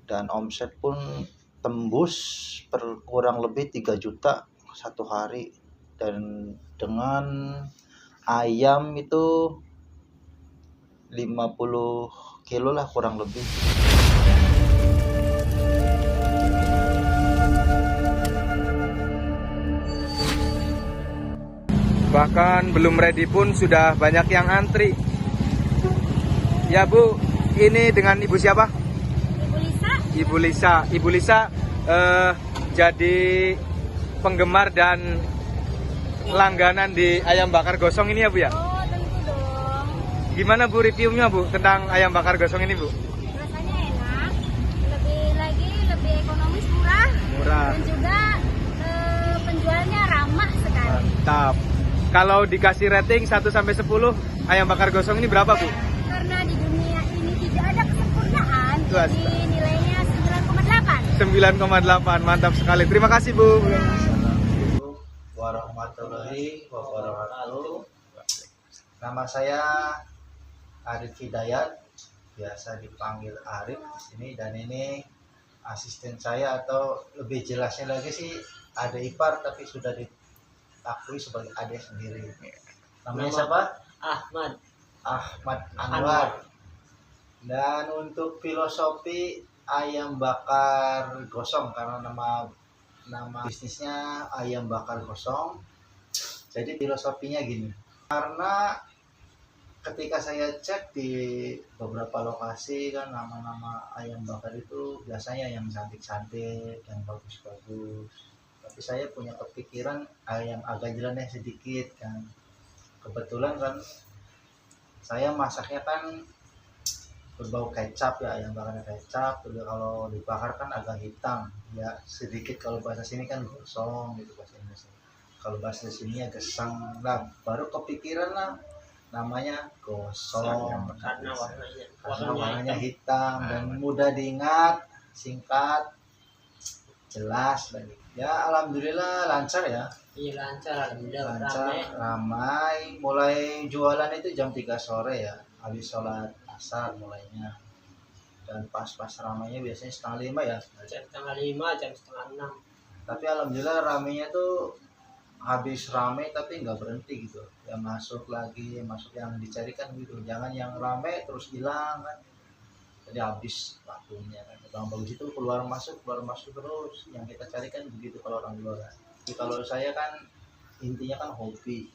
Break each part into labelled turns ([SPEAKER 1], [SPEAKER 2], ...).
[SPEAKER 1] dan omset pun tembus per kurang lebih 3 juta satu hari, dan dengan ayam itu 50 kilo lah kurang lebih.
[SPEAKER 2] Bahkan belum ready pun sudah banyak yang antri. Ya Bu, ini dengan Ibu siapa?
[SPEAKER 3] Ibu Lisa.
[SPEAKER 2] Ibu Lisa. Ibu Lisa jadi penggemar dan langganan di ayam bakar gosong ini ya Bu ya?
[SPEAKER 3] Oh, tentu dong.
[SPEAKER 2] Gimana Bu reviewnya Bu tentang ayam bakar gosong ini Bu?
[SPEAKER 3] Rasanya enak, lebih ekonomis, murah.
[SPEAKER 2] Murah.
[SPEAKER 3] Dan juga penjualnya ramah sekali.
[SPEAKER 2] Mantap. Kalau dikasih rating 1 sampai 10, ayam bakar gosong ini berapa Bu?
[SPEAKER 3] Karena di dunia ini tidak ada kesempurnaan,
[SPEAKER 2] Tuas.
[SPEAKER 3] jadi nilainya 9,8.
[SPEAKER 2] 9,8. Mantap sekali. Terima kasih Bu.
[SPEAKER 1] Assalamualaikum warahmatullahi wabarakatuh. Nama saya Arif Hidayat, biasa dipanggil Arif di sini, dan ini asisten saya, atau lebih jelasnya lagi sih adik ipar, tapi sudah diakui sebagai adik sendiri. Namanya siapa? Ahmad Anwar. Dan untuk filosofi ayam bakar gosong, karena nama bisnisnya ayam bakar gosong. Jadi filosofinya gini, karena ketika saya cek di beberapa lokasi kan, nama-nama ayam bakar itu biasanya yang cantik-cantik, yang bagus-bagus. Tapi saya punya kepikiran ayam agak jelasnya sedikit kan. Kebetulan kan saya masaknya kan berbau kecap ya, ayam bakar kecap. Jadi kalau dibakar kan agak hitam ya, sedikit kalau bahasa sini kan gosong gitu bahasa Indonesia. Kalau bahasa sini ya gesang lah. Baru kepikiran lah namanya gosong karena warnanya hitam dan mudah diingat, singkat, jelas lagi. Ya alhamdulillah lancar ya.
[SPEAKER 4] Iya lancar, alhamdulillah
[SPEAKER 1] Ramai. Mulai jualan itu jam 3 sore ya, habis sholat asar mulainya. Dan pas ramainya biasanya setengah 5 ya.
[SPEAKER 4] jam setengah 5, jam setengah 6.
[SPEAKER 1] Tapi alhamdulillah ramainya tuh habis ramai tapi nggak berhenti gitu. Ya masuk lagi, masuk yang dicarikan gitu. Jangan yang ramai terus hilang kan. Jadi habis waktunya kan. Bang bagus itu keluar masuk terus. Yang kita carikan begitu kalau orang luar. Jadi kalau saya kan intinya kan hobi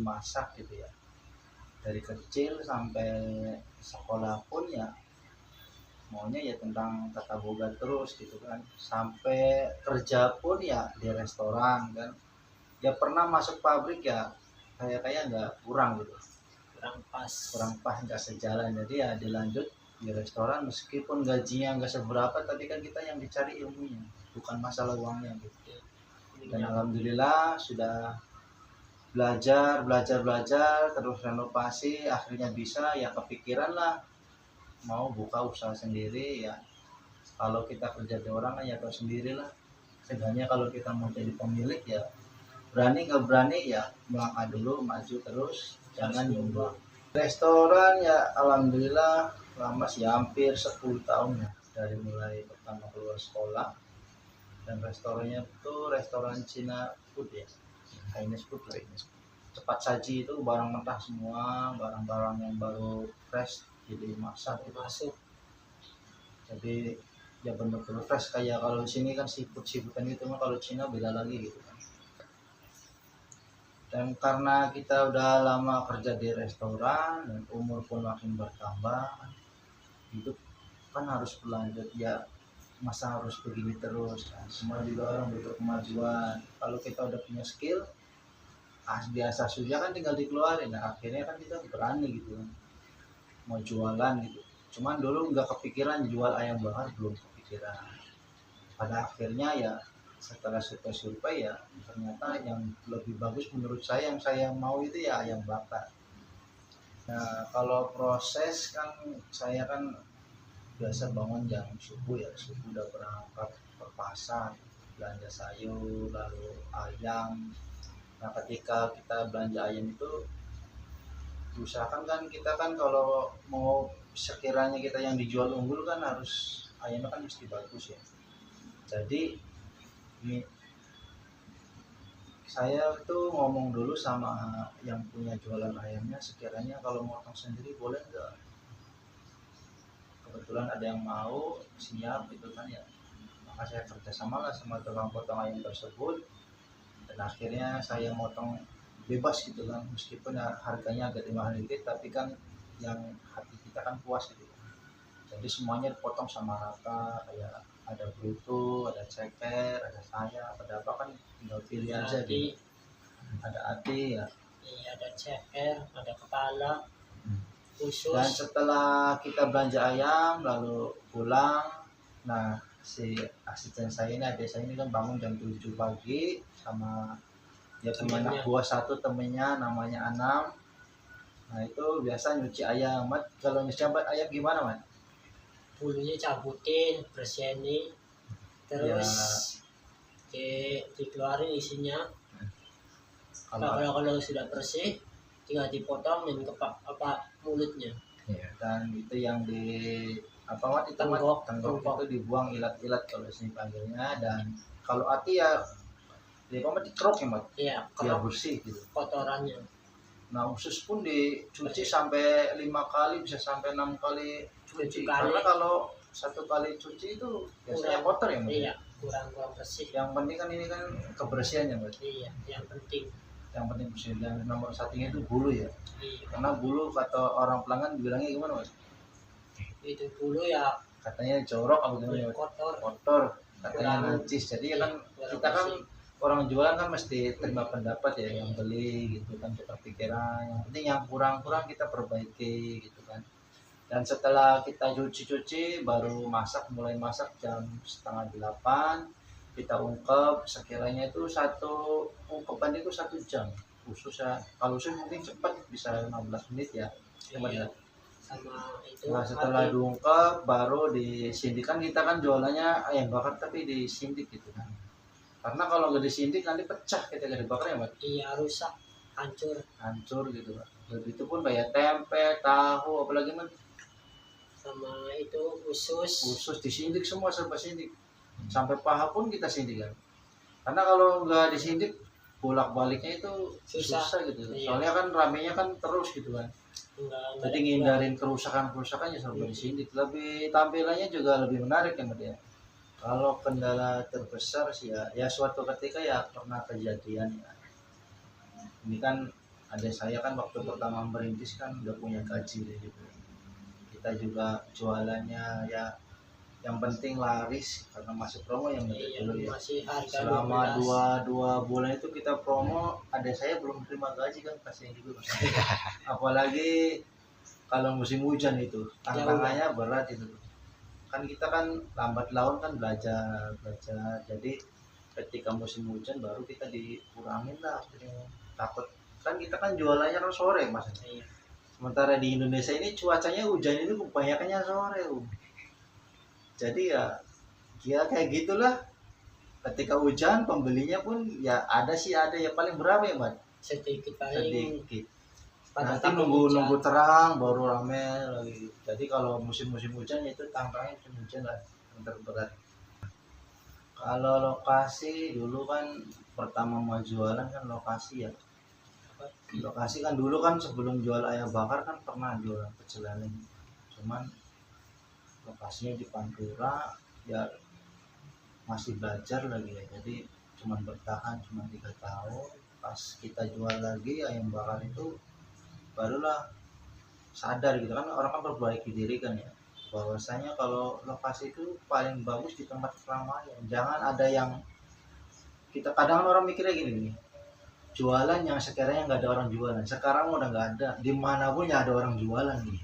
[SPEAKER 1] masak gitu ya. Dari kecil sampai sekolah pun ya maunya ya tentang tata boga terus gitu kan. Sampai kerja pun ya di restoran kan. Ya pernah masuk pabrik ya kayak nggak kurang gitu, kurang pas nggak sejalan. Jadi ya dilanjut di restoran, meskipun gajinya nggak seberapa, tapi kan kita yang dicari ilmunya, bukan masalah uangnya gitu. Dan alhamdulillah sudah belajar terus renovasi, akhirnya bisa ya kepikiran lah mau buka usaha sendiri ya. Kalau kita kerja di orang kan ya tahu sendiri lah, setidaknya kalau kita mau jadi pemilik ya berani nggak berani ya melangkah dulu, maju terus, jangan nyumbang. Restoran ya alhamdulillah lama sih, hampir 10 tahun ya, dari mulai pertama keluar sekolah. Dan restorannya itu restoran Cina food ya, Chinese food lah. Cepat saji itu barang mentah semua, barang-barang yang baru fresh jadi masak masuk. Jadi ya benar-benar fresh, kayak kalau di sini kan seafood-seafoodan gitu mah, kalau Cina beda lagi gitu kan. Dan karena kita udah lama kerja di restoran dan umur pun makin bertambah, hidup kan harus berlanjut ya, masa harus begini terus kan. Semua juga orang butuh kemajuan. Kalau kita udah punya skill, biasa saja kan tinggal dikeluarin. Nah akhirnya kan kita berani gitu kan, mau jualan gitu. Cuman dulu nggak kepikiran jual ayam bakar, belum kepikiran. Pada akhirnya ya setelah survei ya ternyata yang lebih bagus menurut saya, yang saya mau itu ya ayam bakar. Nah kalau proses kan saya kan biasa bangun jam subuh ya, subuh udah berangkat ke pasar belanja sayur lalu ayam. Nah ketika kita belanja ayam itu usahakan kan kita kan kalau mau sekiranya kita yang dijual unggul kan harus ayamnya kan mesti bagus ya. Jadi ini saya tuh ngomong dulu sama yang punya jualan ayamnya, sekiranya kalau motong sendiri boleh nggak. Kebetulan ada yang mau siap gitu kan ya, maka saya kerjasama lah sama tukang potong ayam tersebut, dan akhirnya saya motong bebas gitu kan, meskipun ya harganya agak mahal dikit, tapi kan yang hati kita kan puas gitu. Jadi semuanya dipotong sama rata, kayak ada bruto, ada ceker, ada sayap, ada apa kan tinggal pilih aja
[SPEAKER 4] Hati,
[SPEAKER 1] gitu. Ada hati ya.
[SPEAKER 4] iya, ada ceker, ada kepala,
[SPEAKER 1] Dan
[SPEAKER 4] usus.
[SPEAKER 1] setelah kita belanja ayam lalu pulang, nah si asisten saya ini, adik saya ini kan bangun jam 7 pagi sama dia punya anak
[SPEAKER 4] Temennya.
[SPEAKER 1] buah satu temennya namanya Anam. Nah itu biasa nyuci ayam. Mat, kalau nyuci ayam gimana, Mat?
[SPEAKER 4] Bulunya cabutin, bersihin, terus dikeluarin isinya.
[SPEAKER 1] Kalau
[SPEAKER 4] Kalau sudah bersih, tinggal dipotong dan mulutnya.
[SPEAKER 1] dan itu yang di apa, Mat, itu Mat?
[SPEAKER 4] Tenggok.
[SPEAKER 1] Tenggok itu dibuang ilat-ilat kalau sini panggilnya. Dan kalau hati ya di apa, Mat, dikerok ya, Mat,
[SPEAKER 4] Iya,
[SPEAKER 1] biar
[SPEAKER 4] kalau
[SPEAKER 1] bersih gitu.
[SPEAKER 4] kotorannya.
[SPEAKER 1] Nah usus pun dicuci sampai 5 kali, bisa sampai 6 kali cuci.
[SPEAKER 4] 7 kali.
[SPEAKER 1] Karena kalau 1 kali cuci itu biasanya kotor ya, Mat.
[SPEAKER 4] Iya, kurang bersih.
[SPEAKER 1] Yang penting kan ini kan kebersihannya, Mat.
[SPEAKER 4] Iya, yang penting.
[SPEAKER 1] Yang penting bersih. Dan nomor satunya itu bulu ya.
[SPEAKER 4] Iya.
[SPEAKER 1] Karena bulu kata orang pelanggan bilangnya gimana, Mat?
[SPEAKER 4] Itu dulu ya
[SPEAKER 1] Katanya jorok apa gimana, Mat?
[SPEAKER 4] kotor.
[SPEAKER 1] Kotor, katanya
[SPEAKER 4] Kurang.
[SPEAKER 1] najis. Jadi kan
[SPEAKER 4] Kurang
[SPEAKER 1] kita kan
[SPEAKER 4] bersih.
[SPEAKER 1] orang jualan kan mesti terima pendapat ya, yang beli gitu kan, kita pikiran. Yang penting yang kurang-kurang kita perbaiki gitu kan. Dan setelah kita cuci-cuci baru masak, mulai masak jam 7:30. Kita ungkep, sekiranya itu satu ungkepan itu 1 jam. Khususnya kalau usus mungkin cepat bisa 15 menit ya.
[SPEAKER 4] Iya. Sama itu.
[SPEAKER 1] Nah setelah
[SPEAKER 4] hati.
[SPEAKER 1] diungkep baru disindik. Kan kita kan jualannya ayam bakar tapi disindik gitu kan. Karena kalau nggak disindik nanti pecah ketika dibakar ya, Mat.
[SPEAKER 4] Iya, rusak,
[SPEAKER 1] Hancur gitu kan. Begitu pun kayak tempe, tahu, apalagi Mat,
[SPEAKER 4] sama itu usus.
[SPEAKER 1] usus disindik semua, serba sindik. Sampai paha pun kita sindik kan. Karena kalau nggak disindik bolak-baliknya itu
[SPEAKER 4] Susah.
[SPEAKER 1] susah gitu.
[SPEAKER 4] Iya.
[SPEAKER 1] Soalnya kan ramenya kan terus gitu kan.
[SPEAKER 4] Enggak
[SPEAKER 1] Jadi ngindarin kerusakan-kerusakannya serba disindik. Lebih tampilannya juga lebih menarik ya, Mat ya. Kalau kendala terbesar sih ya suatu ketika ya pernah kejadian ya. Ini kan ada saya kan waktu pertama merintis kan udah punya gaji deh gitu. Kita juga jualannya ya yang penting laris karena masih promo yang
[SPEAKER 4] Iya,
[SPEAKER 1] dulu ya.
[SPEAKER 4] masih harga
[SPEAKER 1] Selama
[SPEAKER 4] 12.
[SPEAKER 1] dua bulan itu kita promo, ada saya belum terima gaji kan, kasihan juga. Apalagi kalau musim hujan itu tantangannya berat itu. Kan kita kan lambat laun kan belajar. Jadi ketika musim hujan baru kita dikurangin lah akhirnya. Takut kan kita kan jualannya kan sore Mas.
[SPEAKER 4] Iya.
[SPEAKER 1] Sementara di Indonesia ini cuacanya hujan itu kebanyakannya sore. Jadi ya kayak gitulah. Ketika hujan pembelinya pun ya ada ya paling berapa ya, Mas?
[SPEAKER 4] Sedikit paling
[SPEAKER 1] Sedikit.
[SPEAKER 4] pada
[SPEAKER 1] Nanti
[SPEAKER 4] tahun hujan.
[SPEAKER 1] nunggu terang baru rame lagi. Jadi kalau musim-musim hujan itu tantangannya musim hujan lah yang terberat. Kalau lokasi dulu kan pertama mau jualan kan lokasi ya. Lokasi kan dulu kan sebelum jual ayam bakar kan pernah jualan pecel lele. Cuman lokasinya di Pantura ya masih belajar lagi ya. Jadi cuman bertahan cuma 3 tahun. Pas kita jual lagi ayam bakar itu barulah sadar gitu kan, orang kan perbaiki diri kan ya, bahwasanya kalau lokasi itu paling bagus di tempat keramaian. Jangan ada yang kita kadang orang mikirnya gini nih, jualan yang sekiranya nggak ada orang jualan. Sekarang udah nggak ada, dimanapun ya ada orang jualan nih.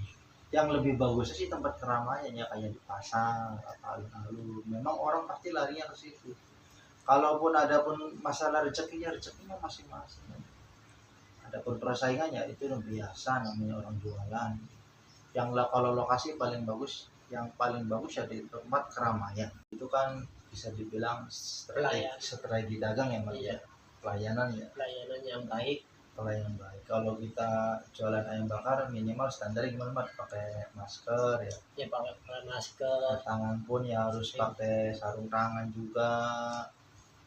[SPEAKER 1] Yang lebih bagus sih tempat keramaian ya, kayak di pasar atau alun-alun. Memang orang pasti larinya ke situ. Kalaupun ada pun masalah rezekinya masing-masing. Adapun persaingannya itu biasa, namanya orang jualan. Yang kalau lokasi paling bagus, yang paling bagus ya di tempat keramaian. Itu kan bisa dibilang strategi dagang ya, Mas.
[SPEAKER 4] Iya.
[SPEAKER 1] Pelayanan ya.
[SPEAKER 4] Pelayanan yang baik.
[SPEAKER 1] pelayanan baik. Kalau kita jualan ayam bakar minimal standar gimana Mat? Pakai masker ya.
[SPEAKER 4] Ya pakai masker,
[SPEAKER 1] Tangan pun ya harus pakai sarung tangan juga.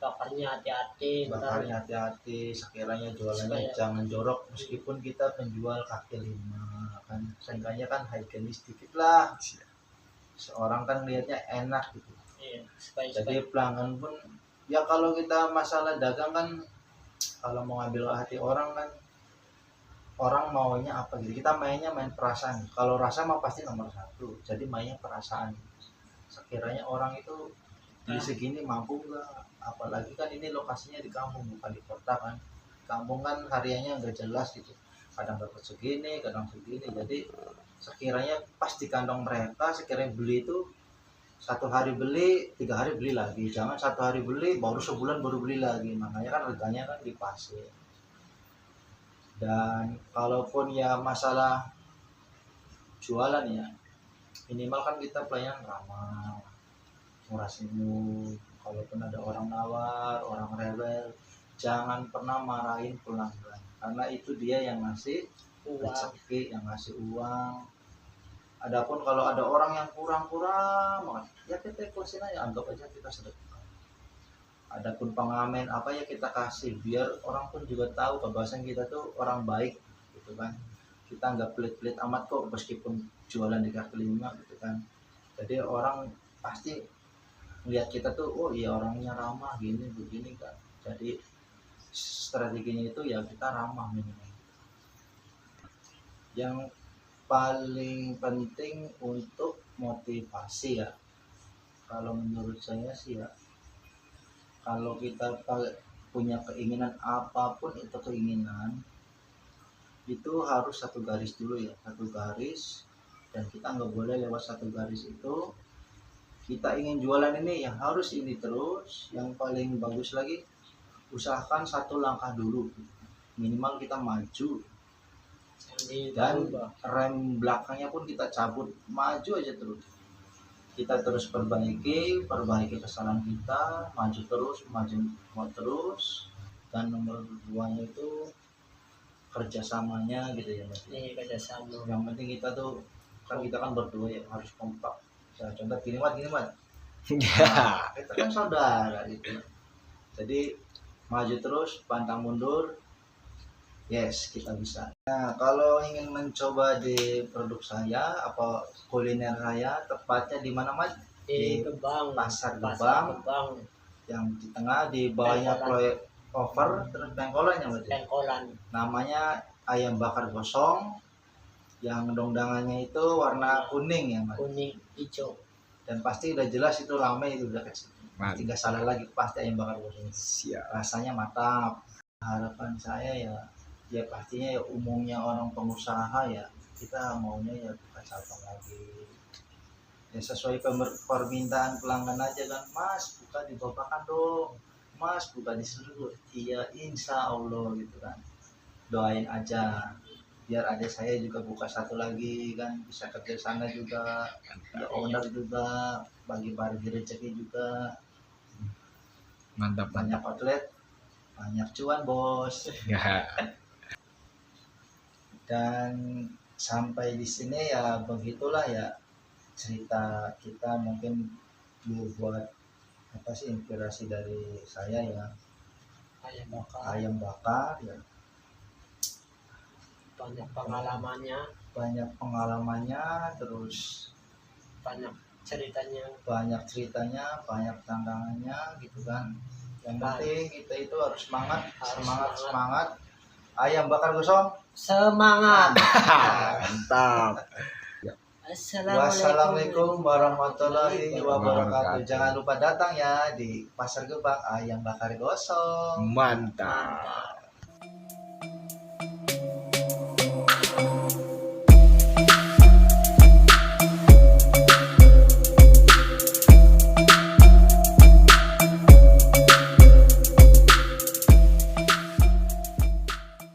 [SPEAKER 4] bakarnya hati-hati,
[SPEAKER 1] Bakarnya hati-hati, sekiranya jualannya
[SPEAKER 4] Supaya-
[SPEAKER 1] jangan jorok meskipun kita penjual kaki lima kan, seenggaknya kan higienis dikit lah. Seorang kan lihatnya enak gitu.
[SPEAKER 4] Iya, supaya
[SPEAKER 1] Jadi pelanggan pun ya kalau kita masalah dagang kan, kalau mau ngambil hati orang kan, orang maunya apa gitu. Kita mainnya main perasaan. Kalau rasa mah pasti nomor satu. Jadi mainnya perasaan. Sekiranya orang itu di segini mampu nggak? Apalagi kan ini lokasinya di kampung bukan di kota kan. Kampung kan hariannya nggak jelas gitu. Kadang dapat segini, kadang segini. Jadi sekiranya pas di kantong mereka, sekiranya beli itu 1 hari beli, 3 hari beli lagi. Jangan 1 hari beli, baru sebulan baru beli lagi. Makanya kan harganya kan dipasir. Dan kalaupun ya masalah jualan ya, minimal kan kita pelayanan ramah, murah senyum. Kalaupun ada orang nawar, orang rewel, jangan pernah marahin pelanggan. Karena itu dia yang ngasih
[SPEAKER 4] uang.
[SPEAKER 1] rezeki, yang ngasih uang. Adapun kalau ada orang yang kurang-kurang banget, ya kita ikutin aja, anggap aja kita sedekah. Adapun pengamen apa ya kita kasih, biar orang pun juga tahu kebahasan kita tuh orang baik, gitu kan. Kita nggak pelit-pelit amat kok, meskipun jualan di kaki lima, gitu kan. Jadi orang pasti lihat kita tuh, oh iya orangnya ramah, gini begini kan. Jadi strateginya itu ya kita ramah minimal. Yang paling penting untuk motivasi ya, kalau menurut saya sih ya, kalau kita punya keinginan apapun itu keinginan, itu harus satu garis dulu ya, satu garis, dan kita nggak boleh lewat satu garis itu. Kita ingin jualan ini ya harus ini terus. Yang paling bagus lagi, usahakan 1 langkah dulu, minimal kita maju. Dan rem belakangnya pun kita cabut, maju aja terus. Kita terus perbaiki kesalahan kita, maju terus, mau terus. Dan nomor 2-nya itu kerjasamanya gitu ya Mas.
[SPEAKER 4] Ini kerjasama.
[SPEAKER 1] Yang penting kita tuh kan kita kan berdua ya, harus kompak. Contoh gini Mat, nah, kita kan saudara gitu. Jadi maju terus, pantang mundur. Yes, kita bisa. Nah, kalau ingin mencoba di produk saya, apa kuliner saya, tepatnya di mana Mas?
[SPEAKER 4] Di Gebang,
[SPEAKER 1] Pasar Gebang, yang di tengah, di bawahnya proyek over, terus pengkolannya Mas.
[SPEAKER 4] Pengkolan.
[SPEAKER 1] Namanya ayam bakar gosong, yang dondangannya itu warna kuning ya Mas.
[SPEAKER 4] Kuning, hijau.
[SPEAKER 1] Dan pasti udah jelas itu ramai, itu udah kecil. Tidak salah lagi, pasti ayam bakar gosong.
[SPEAKER 2] Siap.
[SPEAKER 1] Rasanya mantap. Harapan saya ya pastinya ya umumnya orang pengusaha ya, kita maunya ya buka cabang lagi. Ya sesuai permintaan pelanggan aja kan, Mas buka di Babakan dong, Mas buka di Serut. Iya insya Allah gitu kan. Doain aja biar adik saya juga buka satu lagi kan, bisa kerja sana juga, ya owner juga, bagi-bagi rezeki juga.
[SPEAKER 2] Mantap,
[SPEAKER 1] Banyak outlet, banyak cuan bos. Dan sampai di sini ya begitulah ya cerita kita, mungkin buat apa sih inspirasi dari saya ya, ayam bakar ya,
[SPEAKER 4] Banyak
[SPEAKER 1] pengalamannya, terus
[SPEAKER 4] banyak ceritanya.
[SPEAKER 1] banyak tantangannya gitu kan. Yang penting kita itu harus semangat. Ayam bakar gosong
[SPEAKER 4] Semangat.
[SPEAKER 2] Mantap.
[SPEAKER 1] Wassalamualaikum warahmatullahi wabarakatuh. Jangan lupa datang ya di Pasar Gebang, ayam bakar gosong.
[SPEAKER 2] Mantap.